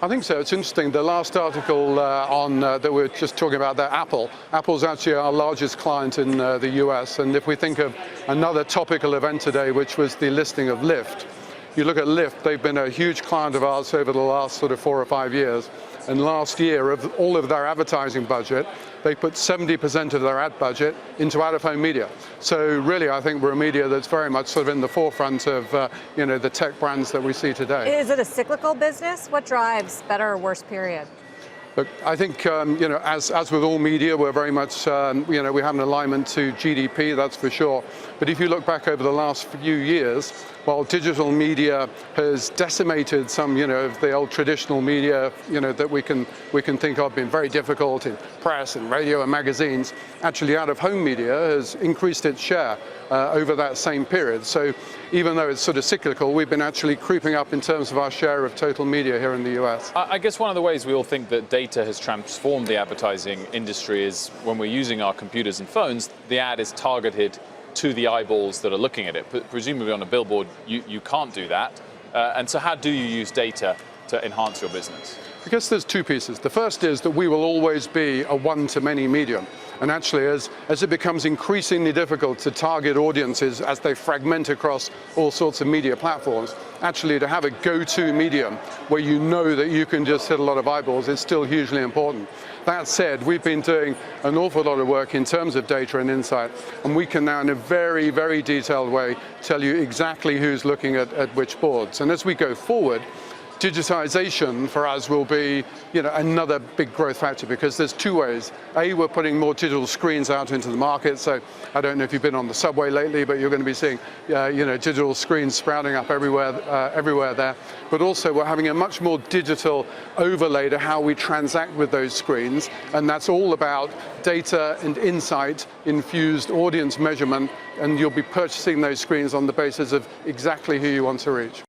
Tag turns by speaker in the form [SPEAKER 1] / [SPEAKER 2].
[SPEAKER 1] I think so. It's interesting. The last article that we're just talking about there, Apple's actually our largest client in the US. And if we think of another topical event today, which was the listing of Lyft, you look at Lyft, they've been a huge client of ours over the last sort of 4 or 5 years. And last year, of all of their advertising budget, they put 70% of their ad budget into out-of-home media. So really, I think we're a media that's very much sort of in the forefront of the tech brands that we see today.
[SPEAKER 2] Is it a cyclical business? What drives better or worse period?
[SPEAKER 1] Look, I think, as with all media, we're very much, we have an alignment to GDP, that's for sure. But if you look back over the last few years, while digital media has decimated some, of the old traditional media, that we can think of being very difficult in press and radio and magazines, actually out-of-home media has increased its share over that same period. So even though it's sort of cyclical, we've been actually creeping up in terms of our share of total media here in the US.
[SPEAKER 3] I guess one of the ways we all think that data has transformed the advertising industry is when we're using our computers and phones, the ad is targeted to the eyeballs that are looking at it. But presumably on a billboard, you can't do that. And so how do you use data to enhance your business?
[SPEAKER 1] I guess there's two pieces. The first is that we will always be a one-to-many medium. And actually, as it becomes increasingly difficult to target audiences as they fragment across all sorts of media platforms, actually to have a go-to medium where you know that you can just hit a lot of eyeballs is still hugely important. That said, we've been doing an awful lot of work in terms of data and insight, and we can now in a very, very detailed way tell you exactly who's looking at which boards. And as we go forward, digitization for us will be, another big growth factor, because there's two ways. A, we're putting more digital screens out into the market. So I don't know if you've been on the subway lately, but you're going to be seeing, digital screens sprouting up everywhere there. But also we're having a much more digital overlay to how we transact with those screens. And that's all about data and insight infused audience measurement. And you'll be purchasing those screens on the basis of exactly who you want to reach.